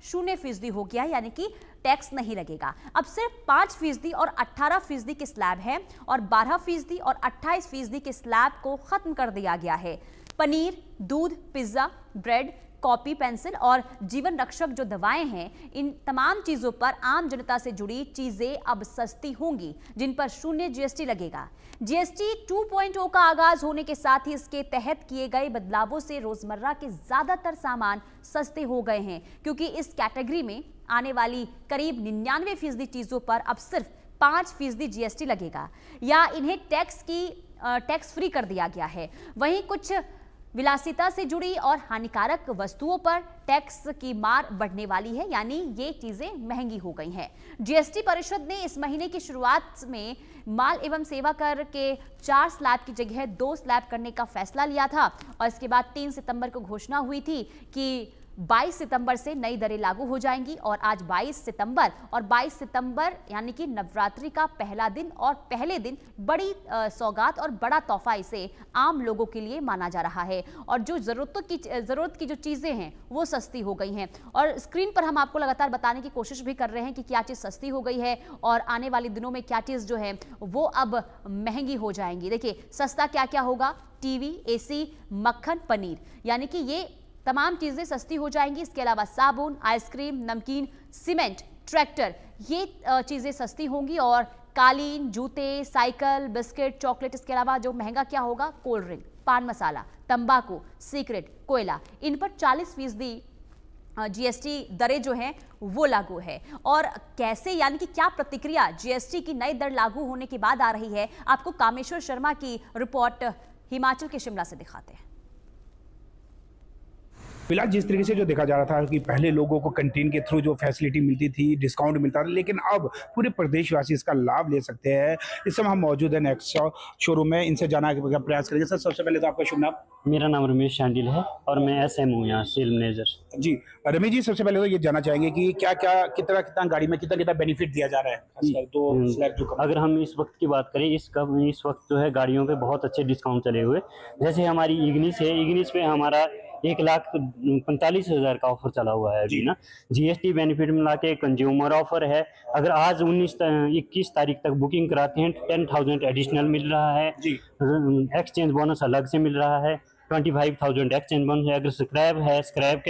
0% हो गया, यानी कि टैक्स नहीं लगेगा। अब सिर्फ 5% और 18% के स्लैब हैं और 12% और 28% के स्लैब को खत्म कर दिया गया है। पनीर, दूध, पिज्जा, ब्रेड, कॉपी, पेंसिल और जीवन रक्षक जो दवाएं हैं, इन तमाम चीजों पर आम जनता से जुड़ी चीजें अब सस्ती होंगी, जिन पर 0 जीएसटी लगेगा। जीएसटी 2.0 का आगाज होने के साथ ही इसके तहत किए गए बदलावों से रोजमर्रा के ज्यादातर सामान सस्ते हो गए हैं, क्योंकि इस कैटेगरी में आने वाली करीब 99% चीजों पर अब सिर्फ 5% जीएसटी लगेगा या इन्हें टैक्स फ्री कर दिया गया है। वहीं कुछ विलासिता से जुड़ी और हानिकारक वस्तुओं पर टैक्स की मार बढ़ने वाली है, यानी ये चीजें महंगी हो गई हैं। जीएसटी परिषद ने इस महीने की शुरुआत में माल एवं सेवा कर के 4 स्लैब की जगह 2 स्लैब करने का फैसला लिया था और इसके बाद 3 सितंबर को घोषणा हुई थी कि 22 सितंबर से नई दरें लागू हो जाएंगी और आज 22 सितंबर यानी कि नवरात्रि का पहला दिन और पहले दिन बड़ी सौगात और बड़ा तोहफा इसे आम लोगों के लिए माना जा रहा है और जो जरूरत की जो चीजें हैं वो सस्ती हो गई हैं और स्क्रीन पर हम आपको लगातार बताने की कोशिश भी कर रहे हैं कि क्या चीज सस्ती हो गई है और आने वाले दिनों में क्या चीज जो है वो अब महंगी हो जाएंगी। देखिए सस्ता क्या क्या होगा, टीवी, एसी, मक्खन, पनीर, यानी कि ये तमाम चीजें सस्ती हो जाएंगी। इसके अलावा साबुन, आइसक्रीम, नमकीन, सीमेंट, ट्रैक्टर, ये चीजें सस्ती होंगी और कालीन, जूते, साइकिल, बिस्किट, चॉकलेट, इसके अलावा जो महंगा क्या होगा, कोल्ड ड्रिंक, पान मसाला, तंबाकू, सिगरेट, कोयला, इन पर 40% जीएसटी दरें जो हैं वो लागू है। और कैसे, यानी कि क्या प्रतिक्रिया जीएसटी की नई दर लागू होने के बाद आ रही है, आपको कामेश्वर शर्मा की रिपोर्ट हिमाचल के शिमला से दिखाते हैं। फिलहाल जिस तरीके से जो देखा जा रहा था कि पहले लोगों को कैंटीन के थ्रू जो फैसिलिटी मिलती थी, डिस्काउंट मिलता था, लेकिन अब पूरे प्रदेशवासी इसका लाभ ले सकते हैं। इस समय हम मौजूद हैं नेक्स्ट शोरूम में, इनसे जानने का प्रयास करेंगे। सर सबसे पहले तो आपका शुभ नाम? मेरा नाम रमेश शांडिल है और मैं एसएम हूँ यहाँ, सेल मैनेजर। जी रमेश जी, सबसे पहले तो ये जानना चाहेंगे कि क्या कितना गाड़ी में कितना बेनिफिट दिया जा रहा है? तो स्लैब जो अगर हम इस वक्त की बात करें, इस वक्त जो है गाड़ियों पे बहुत अच्छे डिस्काउंट चले हुए। जैसे हमारी इग्निस है, इग्निस पे हमारा 1,45,000 का ऑफर चला हुआ है अभी ना। जीएसटी बेनिफिट मिला के कंज्यूमर ऑफर है। अगर आज 21 तारीख तक बुकिंग कराते हैं 10,000 एडिशनल मिल रहा है। एक्सचेंज बोनस अलग से मिल रहा है, 25,000 एक्सचेंज बोनस है। अगर स्क्रैप है, स्क्रैप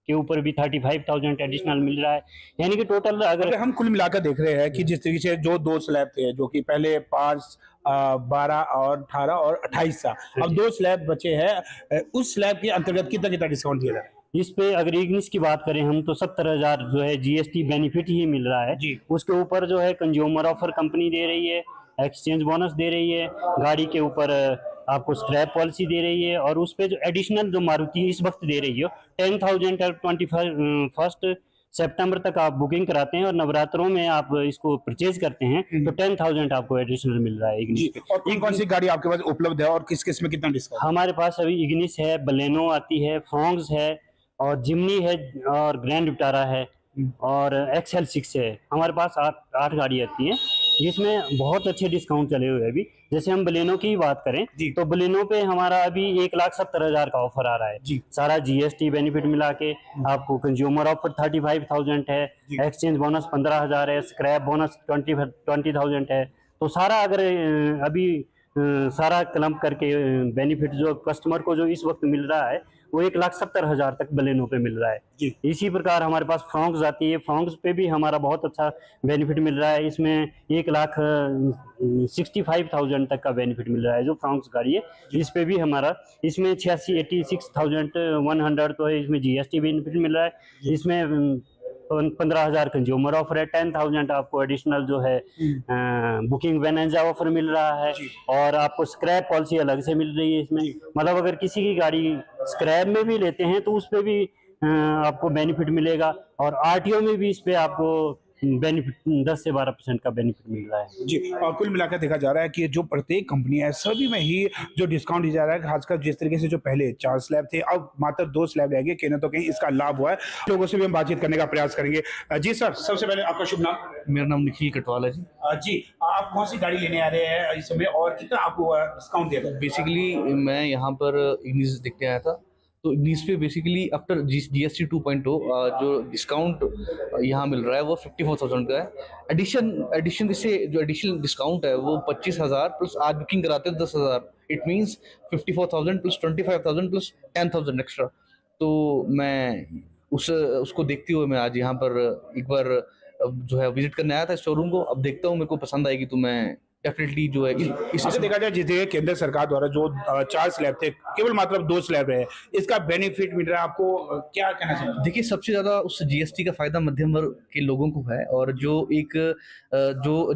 के ऊपर भी 35,000 एडिशनल मिल रहा है। यानी कि टोटल अगर हम कुल मिलाकर देख रहे हैं कि जिस तरीके से जो 2 स्लैब थे, जो कि पहले 5, 12 और 18 और 28 था, अब 2 स्लैब बचे हैं, उस स्लैब के अंतर्गत कितना डिस्काउंट दिया जा रहा है? इस पे अगर इग्निस की बात करें हम तो 70,000 जो है जीएसटी बेनिफिट ही मिल रहा है जी। उसके ऊपर जो है कंज्यूमर ऑफर कंपनी दे रही है, एक्सचेंज बोनस दे रही है, गाड़ी के ऊपर आपको स्क्रैप पॉलिसी दे रही है और उस पे जो एडिशनल जो मारुति इस वक्त दे रही है 10,000 और 21 सितंबर तक आप बुकिंग कराते हैं और नवरात्रों में आप इसको परचेज करते हैं तो 10,000 आपको एडिशनल मिल रहा है इग्निस पे। और कौन सी गाड़ी आपके पास उपलब्ध है और किस में कितना डिस्काउंट? हमारे पास अभी इग्निस है, बलेनो आती है, फ्रोंक्स है और जिमनी है और ग्रैंड विटारा है और XL6 है। हमारे पास 8 गाड़ी आती हैं जिसमें बहुत अच्छे डिस्काउंट चले हुए हैं अभी। जैसे हम बलेनो की बात करें तो बलेनो पे हमारा अभी 1,70,000 का ऑफर आ रहा है जी। सारा जीएसटी बेनिफिट मिला के आपको कंज्यूमर ऑफर 35,000 है, एक्सचेंज बोनस 15,000 है, स्क्रैप बोनस 20,000 है। तो सारा अगर अभी सारा क्लम्प करके बेनिफिट जो कस्टमर को जो इस वक्त मिल रहा है वो 1,70,000 तक बलेनो पे मिल रहा है। इसी प्रकार हमारे पास फ्रोंक्स आती है, फ्रोंक्स पे भी हमारा बहुत अच्छा बेनिफिट मिल रहा है। इसमें 1,65,000 तक का बेनिफिट मिल रहा है जो फ्रोंक्स गाड़ी है। इस पे भी हमारा इसमें 86,100 तो है, इसमें जीएसटी बेनिफिट मिल रहा है। इसमें 15,000 कंज्यूमर ऑफर है, 10,000 आपको एडिशनल जो है बुकिंग वेनेंजा ऑफर मिल रहा है और आपको स्क्रैप पॉलिसी अलग से मिल रही है इसमें। मतलब अगर किसी की गाड़ी स्क्रैप में भी लेते हैं तो उस पे भी आपको बेनिफिट मिलेगा और आरटीओ में भी इस पे आपको बेनिफिट 10 से 12% का बेनिफिट मिल रहा है जी। और कुल मिलाकर देखा जा रहा है कि जो प्रत्येक कंपनी है सभी में ही जो डिस्काउंट दिया जा रहा है, खासकर जिस तरीके से जो पहले 4 स्लैब थे अब मात्र 2 स्लैब रह गए, कहीं ना तो कहीं इसका लाभ हुआ है। लोगों से भी हम बातचीत करने का प्रयास करेंगे। जी सर, सबसे पहले आपका शुभ नाम? मेरा नाम निखिल कटवाल है जी। जी, आप कौन सी गाड़ी लेने आ रहे हैं इस समय और कितना आपको डिस्काउंट दिया? बेसिकली मैं यहाँ पर इग्निस देखने आया था तो इस पे बेसिकली आफ्टर GST 2.0 जो डिस्काउंट यहाँ मिल रहा है वो 54,000 का है। एडिशन इससे जो एडिशनल डिस्काउंट है वो 25,000 प्लस आज बुकिंग कराते हैं 10,000। It means 54,000 plus 25,000 plus 10,000 extra. तो मैं उसको देखते हुए मैं आज यहाँ पर एक बार जो है विजिट करने आया था शोरूम को। अब देखता हूँ मेरे को पसंद आएगी तो मैं डेफिनेटली जो है इसे देखा जाए जिस जगह केंद्र सरकार द्वारा जो 4 स्लैब थे केवल मात्र 2 स्लैब रहे, इसका बेनिफिट मिल रहा है आपको, क्या कहना चाहिए? देखिए सबसे ज्यादा उस GST का फायदा मध्यम वर्ग के लोगों को है, और जो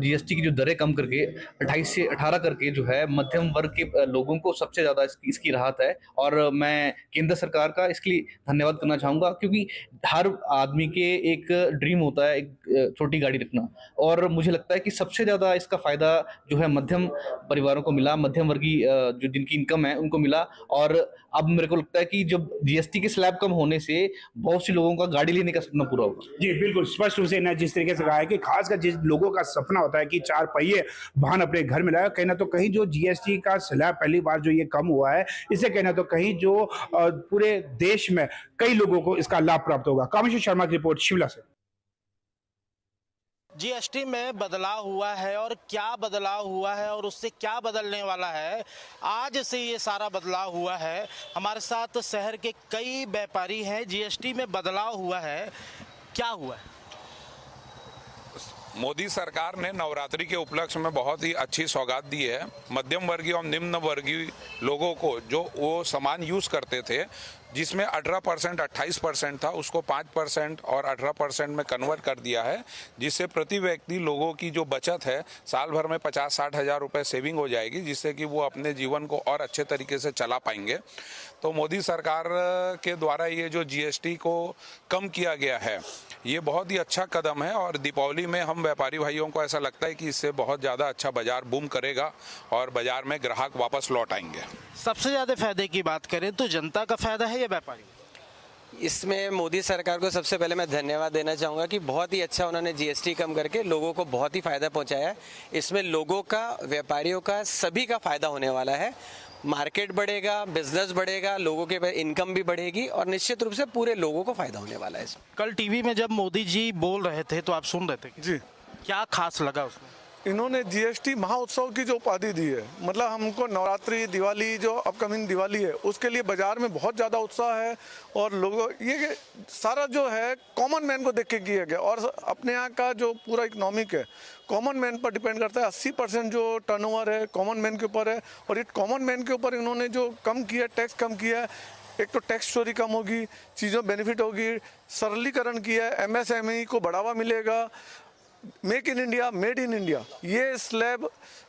GST की जो दरें कम करके 28 से 18 करके जो है मध्यम वर्ग के लोगों को सबसे ज्यादा इसकी राहत है। और मैं केंद्र सरकार का इसके लिए धन्यवाद करना चाहूंगा, क्योंकि हर आदमी के एक ड्रीम होता है एक छोटी गाड़ी रखना, और मुझे लगता है कि सबसे ज्यादा इसका फायदा जो है मध्यम परिवारों को मिला, मध्यम वर्गीय जो जिनकी इनकम है उनको मिला। और अब मेरे को लगता है कि जब GST के स्लैब कम होने से बहुत से लोगों का गाड़ी लेने का सपना पूरा होगा। जी बिल्कुल, स्पष्ट रूप से ना जिस तरीके से कहा है कि खासकर जिस लोगों का सपना होता है कि 4 पहिए वाहन अपने घर में लाए, कहीं ना तो कहीं जो GST का स्लैब पहली बार जो ये कम हुआ है, इससे कहीं ना तो कहीं जो पूरे देश में कई लोगों को इसका लाभ प्राप्त होगा। कामेश्वर शर्मा की रिपोर्ट शिमला से। GST में बदलाव हुआ है और क्या बदलाव हुआ है और उससे क्या बदलने वाला है, आज से ये सारा बदलाव हुआ है। हमारे साथ शहर के कई व्यापारी हैं। GST में बदलाव हुआ है, क्या हुआ है? मोदी सरकार ने नवरात्रि के उपलक्ष्य में बहुत ही अच्छी सौगात दी है। मध्यम वर्गीय और निम्न वर्गीय लोगों को जो वो सामान यूज करते थे, जिसमें 18% 28% था, उसको 5% और 18% में कन्वर्ट कर दिया है, जिससे प्रति व्यक्ति लोगों की जो बचत है साल भर में 50-60 हज़ार रुपये सेविंग हो जाएगी, जिससे कि वो अपने जीवन को और अच्छे तरीके से चला पाएंगे। तो मोदी सरकार के द्वारा ये जो GST को कम किया गया है, ये बहुत ही अच्छा कदम है। और दीपावली में हम व्यापारी भाइयों को ऐसा लगता है कि इससे बहुत ज़्यादा अच्छा बाजार बूम करेगा और बाजार में ग्राहक वापस लौट आएंगे। सबसे ज़्यादा फायदे की बात करें तो जनता का फायदा है या व्यापारी? इसमें मोदी सरकार को सबसे पहले मैं धन्यवाद देना चाहूँगा कि बहुत ही अच्छा उन्होंने GST कम करके लोगों को बहुत ही फ़ायदा पहुँचाया है। इसमें लोगों का, व्यापारियों का, सभी का फ़ायदा होने वाला है। मार्केट बढ़ेगा, बिजनेस बढ़ेगा, लोगों के इनकम भी बढ़ेगी और निश्चित रूप से पूरे लोगों को फ़ायदा होने वाला है। कल टीवी में जब मोदी जी बोल रहे थे तो आप सुन रहे थे जी, क्या खास लगा उसमें? इन्होंने GST महाउत्सव की जो उपाधि दी है, मतलब हमको नवरात्रि, दिवाली, जो अपकमिंग दिवाली है, उसके लिए बाजार में बहुत ज़्यादा उत्साह है। और लोगों ये सारा जो है कॉमन मैन को देख के किया गया, और अपने यहाँ का जो पूरा इकोनॉमिक है कॉमन मैन पर डिपेंड करता है। 80% जो टर्नओवर है कॉमन मैन के ऊपर है, और ये कॉमन मैन के ऊपर इन्होंने जो कम किया, टैक्स कम किया है। एक तो टैक्स चोरी कम होगी, चीज़ों बेनिफिट होगी, सरलीकरण किया है, MSME को बढ़ावा मिलेगा, make in India, made in India, ये स्लैब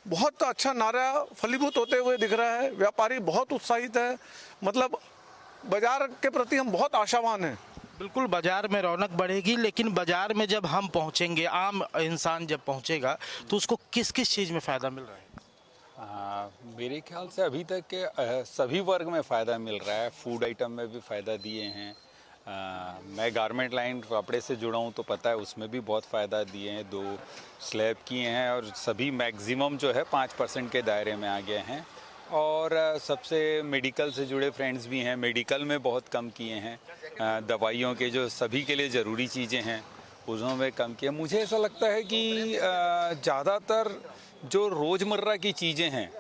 बहुत अच्छा नारा फलीभूत होते हुए दिख रहा है। व्यापारी बहुत उत्साहित है, मतलब बाजार के प्रति हम बहुत आशावान हैं। बिल्कुल, बाजार में रौनक बढ़ेगी, लेकिन बाजार में जब हम पहुंचेंगे, आम इंसान जब पहुंचेगा, तो उसको किस किस चीज़ में फ़ायदा मिल रहा है? मेरे ख्याल से अभी तक के सभी वर्ग में फ़ायदा मिल रहा है। फूड आइटम में भी फ़ायदा दिए हैं। मैं गारमेंट लाइन कपड़े से जुड़ा हूँ तो पता है उसमें भी बहुत फ़ायदा दिए हैं। 2 स्लैब किए हैं और सभी मैक्सिमम जो है 5% के दायरे में आ गए हैं। और सबसे मेडिकल से जुड़े फ्रेंड्स भी हैं, मेडिकल में बहुत कम किए हैं। दवाइयों के जो सभी के लिए ज़रूरी चीज़ें हैं उनमें कम किया। मुझे ऐसा लगता है कि ज़्यादातर जो रोज़मर्रा की चीज़ें हैं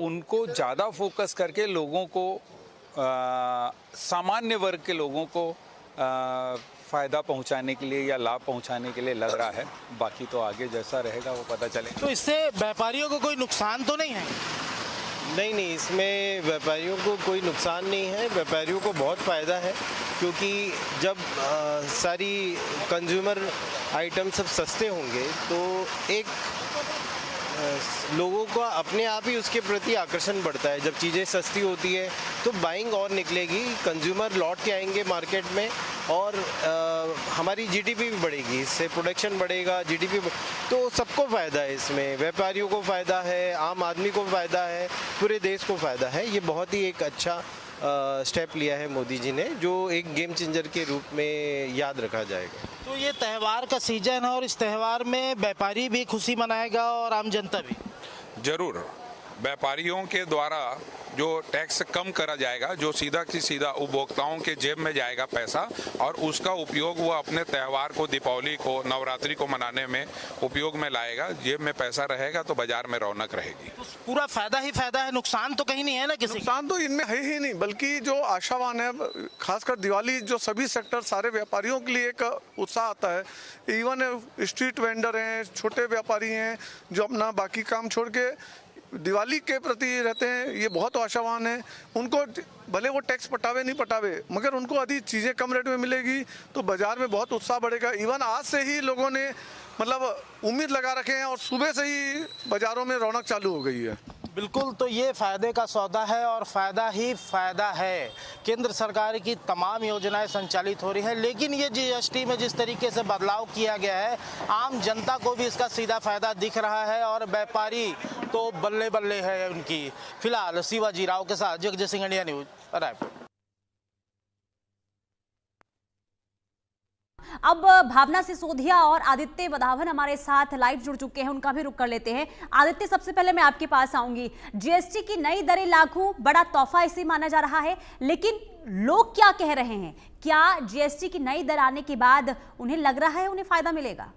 उनको ज़्यादा फोकस करके लोगों को, सामान्य वर्ग के लोगों को फ़ायदा पहुंचाने के लिए या लाभ पहुंचाने के लिए लग रहा है। बाकी तो आगे जैसा रहेगा वो पता चलेगा। तो इससे व्यापारियों को कोई नुकसान तो नहीं है? नहीं, इसमें व्यापारियों को कोई नुकसान नहीं है। व्यापारियों को बहुत फ़ायदा है, क्योंकि जब सारी कंज्यूमर आइटम सब सस्ते होंगे तो एक लोगों का अपने आप ही उसके प्रति आकर्षण बढ़ता है। जब चीज़ें सस्ती होती है तो बाइंग और निकलेगी, कंज्यूमर लौट के आएंगे मार्केट में, और हमारी GDP भी बढ़ेगी, इससे प्रोडक्शन बढ़ेगा, GDP, तो सबको फ़ायदा है इसमें। व्यापारियों को फ़ायदा है, आम आदमी को फ़ायदा है, पूरे देश को फ़ायदा है। ये बहुत ही एक अच्छा स्टेप लिया है मोदी जी ने, जो एक गेम चेंजर के रूप में याद रखा जाएगा। तो ये त्यौहार का सीजन है और इस त्यौहार में व्यापारी भी खुशी मनाएगा और आम जनता भी। जरूर, व्यापारियों के द्वारा जो टैक्स कम करा जाएगा, जो सीधा की सीधा उपभोक्ताओं के जेब में जाएगा पैसा, और उसका उपयोग वो अपने त्यौहार को, दीपावली को, नवरात्रि को मनाने में उपयोग में लाएगा। जेब में पैसा रहेगा तो बाजार में रौनक रहेगी। तो पूरा फायदा ही फायदा है, नुकसान तो कहीं नहीं है ना किसी का? नुकसान तो इनमें है ही नहीं, बल्कि जो आशावान है, खासकर दिवाली जो सभी सेक्टर सारे व्यापारियों के लिए एक उत्साह आता है। इवन स्ट्रीट वेंडर हैं, छोटे व्यापारी हैं जो अपना बाकी काम छोड़ के दिवाली के प्रति रहते हैं, ये बहुत आशावान है। उनको भले वो टैक्स पटावे नहीं पटावे, मगर उनको अधिक चीज़ें कम रेट में मिलेगी तो बाजार में बहुत उत्साह बढ़ेगा। इवन आज से ही लोगों ने मतलब उम्मीद लगा रखे हैं और सुबह से ही बाजारों में रौनक चालू हो गई है। बिल्कुल, तो ये फायदे का सौदा है और फायदा ही फायदा है। केंद्र सरकार की तमाम योजनाएं संचालित हो रही हैं, लेकिन ये जीएसटी में जिस तरीके से बदलाव किया गया है, आम जनता को भी इसका सीधा फायदा दिख रहा है और व्यापारी तो बल्ले बल्ले है उनकी। फिलहाल शिवाजी राव के साथ जगजीत सिंह, इंडिया न्यूज, रायपुर। अब भावना सिसोदिया और आदित्य वधावन हमारे साथ लाइव जुड़ चुके हैं, उनका भी रुख कर लेते हैं। आदित्य, सबसे पहले मैं आपके पास आऊंगी। जीएसटी की नई दरें लागू, बड़ा तोहफा इसे माना जा रहा है, लेकिन लोग क्या कह रहे हैं? क्या जीएसटी की नई दर आने के बाद उन्हें लग रहा है उन्हें फायदा मिलेगा?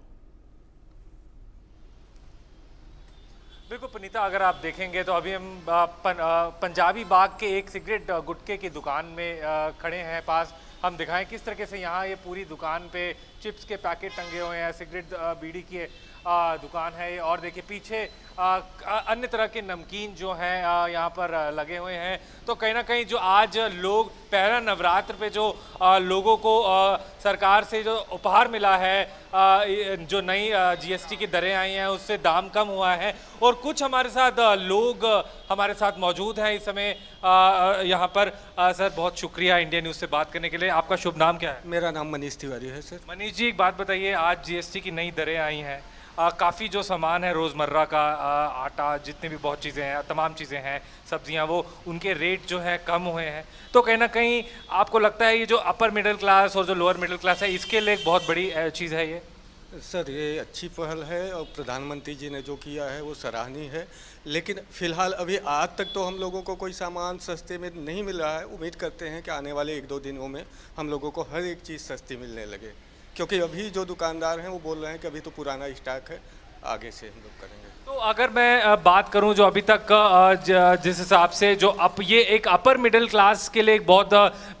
बिल्कुल पुनीता, अगर आप देखेंगे तो अभी हम पंजाबी बाग के एक सिगरेट गुटखे की दुकान में खड़े हैं पास। हम दिखाएं किस तरीके से यहाँ ये पूरी दुकान पे चिप्स के पैकेट टंगे हुए हैं, सिगरेट बीड़ी की दुकान है ये। और देखिए पीछे अन्य तरह के नमकीन जो हैं यहाँ पर लगे हुए हैं। तो कहीं ना कहीं जो आज लोग पहला नवरात्र पे जो लोगों को सरकार से जो उपहार मिला है, जो नई जीएसटी की दरें आई हैं, उससे दाम कम हुआ है। और कुछ हमारे साथ लोग हमारे साथ मौजूद हैं इस समय यहाँ पर। सर, बहुत शुक्रिया इंडिया न्यूज़ से बात करने के लिए। आपका शुभ नाम क्या है? मेरा नाम मनीष तिवारी है सर। मनीष जी, एक बात बताइए, आज जीएसटी की नई दरें आई हैं, काफ़ी जो सामान है रोज़मर्रा का, आटा, जितने भी बहुत चीज़ें हैं, तमाम चीज़ें हैं, सब्जियां, वो उनके रेट जो है कम हुए हैं। तो कहीं ना कहीं आपको लगता है ये जो अपर मिडिल क्लास और जो लोअर मिडिल क्लास है, इसके लिए एक बहुत बड़ी चीज़ है ये? सर, ये अच्छी पहल है और प्रधानमंत्री जी ने जो किया है वो सराहनीय है। लेकिन फ़िलहाल अभी आज तक तो हम लोगों को कोई सामान सस्ते में नहीं मिल रहा है। उम्मीद करते हैं कि आने वाले 1-2 दिनों में हम लोगों को हर एक चीज़ सस्ती मिलने लगे, क्योंकि अभी जो दुकानदार हैं वो बोल रहे हैं कि अभी तो पुराना स्टॉक है, आगे से हम लोग करेंगे। तो अगर मैं बात करूं जो अभी तक जिस हिसाब से जो ये एक अपर मिडिल क्लास के लिए एक बहुत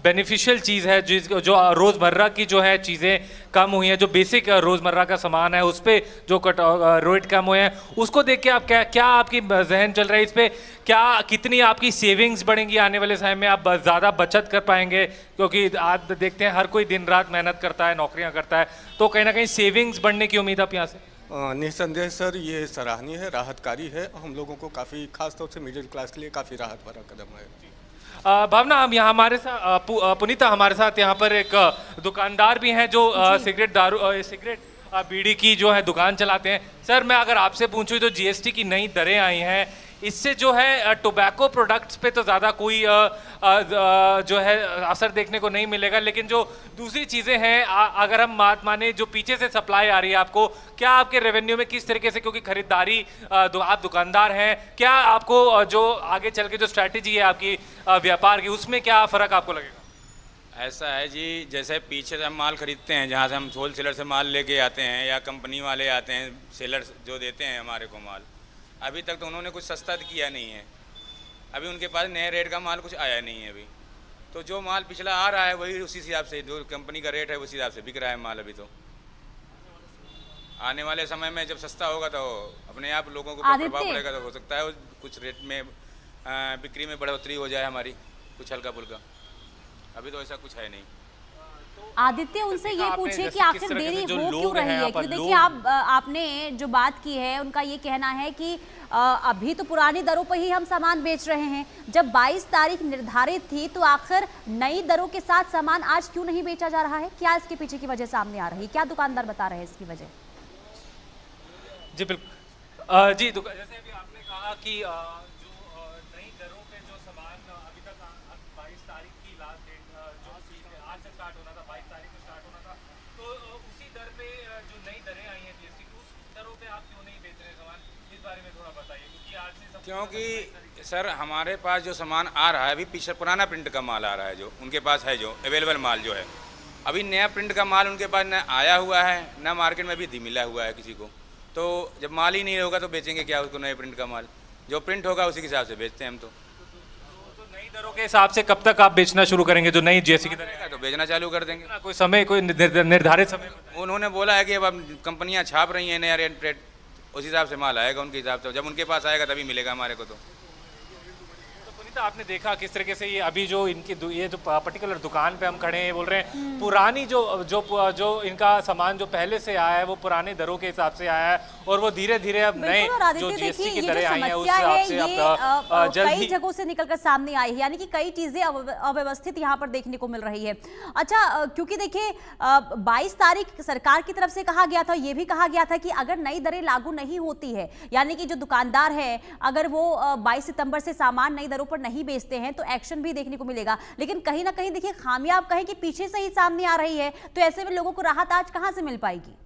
बेनिफिशियल चीज़ है, जो रोज़मर्रा की जो है चीज़ें कम हुई हैं, जो बेसिक रोज़मर्रा का सामान है उस पर जो रेट कम हुए हैं, उसको देख के आप क्या आपकी जहन चल रहा है इस पर? क्या कितनी आपकी सेविंग्स बढ़ेंगी आने वाले समय में? आप ज़्यादा बचत कर पाएंगे? क्योंकि आज देखते हैं हर कोई दिन रात मेहनत करता है, नौकरियाँ करता है, तो कहीं ना कहीं सेविंग्स बढ़ने की उम्मीद आप यहाँ से? निस्संदेह सर, ये सराहनीय है, राहतकारी है। हम लोगों को काफ़ी, खासतौर से मिडिल क्लास के लिए काफ़ी राहत भरा कदम है। भावना, हम यहाँ हमारे साथ पुनीता हमारे साथ यहाँ पर एक दुकानदार भी हैं जो सिगरेट बीड़ी की जो है दुकान चलाते हैं। सर, मैं अगर आपसे पूछूं तो जीएसटी की नई दरें आई हैं, इससे जो है टोबैको प्रोडक्ट्स पे तो ज़्यादा कोई जो है असर देखने को नहीं मिलेगा, लेकिन जो दूसरी चीज़ें हैं, अगर हम बात माने जो पीछे से सप्लाई आ रही है आपको, क्या आपके रेवेन्यू में किस तरीके से, क्योंकि खरीदारी आप दुकानदार हैं, क्या आपको जो आगे चल के जो स्ट्रैटेजी है आपकी व्यापार की, उसमें क्या फ़र्क आपको लगेगा? ऐसा है जी, जैसे पीछे से हम माल खरीदते हैं, जहाँ से हम होल सेलर से माल लेके आते हैं या कंपनी वाले आते हैं, सेलर जो देते हैं हमारे को माल, अभी तक तो उन्होंने कुछ सस्ता किया नहीं है। अभी उनके पास नए रेट का माल कुछ आया नहीं है अभी, तो जो माल पिछला आ रहा है वही उसी हिसाब से, जो कंपनी का रेट है उसी हिसाब से बिक रहा है माल। अभी तो आने वाले समय में जब सस्ता होगा तो अपने आप लोगों को प्रभाव पड़ेगा, तो हो सकता है कुछ रेट में बिक्री में बढ़ोतरी हो जाए हमारी, कुछ हल्का फुल्का। अभी तो ऐसा कुछ है नहीं। आदित्य, उनसे ये पूछे कि आखिर देरी हो क्यों रही है? क्योंकि देखिए आपने जो बात की है, उनका ये कहना है कि अभी तो पुरानी दरों पर ही हम सामान बेच रहे हैं। जब 22 तारीख निर्धारित थी तो आखिर नई दरों के साथ सामान आज क्यों नहीं बेचा जा रहा है? क्या इसके पीछे की वजह सामने आ रही है? क्या दुकानदार बता रहे हैं इसकी वजह? जी बिल्कुल जी, जैसे अभी आपने कहा कि जो नई दरों पे जो सामान अभी तक 22 तारीख की लास्ट डेट, जो आज से स्टार्ट होना था, 22 तारीख से स्टार्ट होना था, तो उसी दर पे जो नई दरें आई हैं जीएसटी, उस दरों पे आप क्यों नहीं बेच रहे सामान? इस बारे में थोड़ा बताइए, क्योंकि क्योंकि सर हमारे पास जो सामान आ रहा है अभी पीछे पुराना प्रिंट का माल आ रहा है, जो उनके पास है, जो अवेलेबल माल जो है, अभी नया प्रिंट का माल उनके पास न आया हुआ है न मार्केट में भी मिला हुआ है किसी को। तो जब माल ही नहीं होगा तो बेचेंगे क्या उसको, नए प्रिंट का माल जो प्रिंट होगा उसी के हिसाब से बेचते हैं हम। तो नई दरों के हिसाब से कब तक आप बेचना शुरू करेंगे जो नई जीएसटी की दरें? तो बेचना चालू कर देंगे। कोई समय, कोई निर्धारित समय? उन्होंने बोला है कि अब कंपनियां छाप रही हैं नया रेट, उस हिसाब से माल आएगा उनके हिसाब से, जब उनके पास आएगा तभी मिलेगा हमारे को। तो पुनीता, आपने देखा किस तरीके से ये अभी जो इनकी ये जो पर्टिकुलर दुकान पे हम खड़े हैं, बोल रहे हैं पुरानी जो इनका सामान जो पहले से आया है वो पुराने दरों के हिसाब से आया है और वो धीरे धीरे अब नए जो जीएसटी की दरें आई हैं उस हिसाब से अब जल्द कई ही जगहों से निकलकर सामने आई है, यानी कि कई चीजें अव्यवस्थित यहाँ पर देखने को मिल रही है। अच्छा, क्योंकि देखिए 22 तारीख सरकार की तरफ से कहा गया था, ये भी कहा गया था कि अगर नई दरें लागू नहीं होती है, यानी कि जो दुकानदार है अगर वो 22 सितंबर से सामान नई दरों पर नहीं बेचते हैं तो एक्शन भी देखने को मिलेगा। लेकिन कहीं ना कहीं देखिए खामियां आप कहें कि पीछे से ही सामने आ रही है, तो ऐसे में लोगों को राहत आज कहां से मिल पाएगी?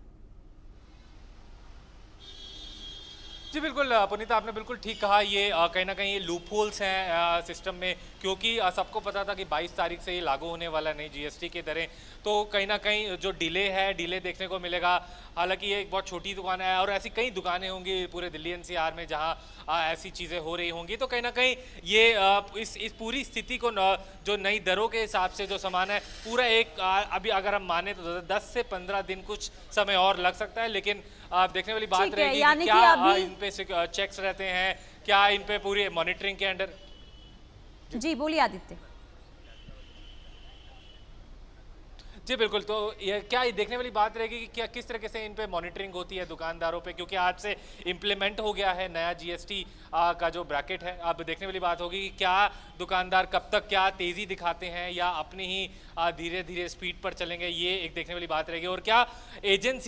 जी बिल्कुल पुनीता, आपने बिल्कुल ठीक कहा। ये कहीं ना कहीं ये लूप होल्स हैं सिस्टम में, क्योंकि सबको पता था कि 22 तारीख से ये लागू होने वाला नई जीएसटी की दरें, तो कहीं ना कहीं जो डिले देखने को मिलेगा। हालांकि ये एक बहुत छोटी दुकान है और ऐसी कई दुकानें होंगी पूरे दिल्ली एनसीआर में जहां ऐसी चीज़ें हो रही होंगी, तो कहीं ना कहीं ये इस पूरी स्थिति को जो नई दरों के हिसाब से जो सामान है पूरा एक अभी अगर हम माने तो 10 से 15 दिन कुछ समय और लग सकता है। लेकिन देखने वाली बात रहेगी कि क्या इन पे चेक्स रहते हैं, क्या इन पे पूरी मॉनिटरिंग के अंडर। जी बोलिए आदित्य। जी बिल्कुल, तो ये क्या ये देखने वाली बात रहेगी कि क्या किस तरीके से इन पे मॉनिटरिंग होती है दुकानदारों पे, क्योंकि आज से इम्प्लीमेंट हो गया है नया जीएसटी का जो ब्रैकेट है। अब देखने वाली बात होगी कि क्या दुकानदार कब तक क्या तेज़ी दिखाते हैं या अपनी ही धीरे धीरे स्पीड पर चलेंगे, ये एक देखने वाली बात रहेगी। और क्या एजेंसी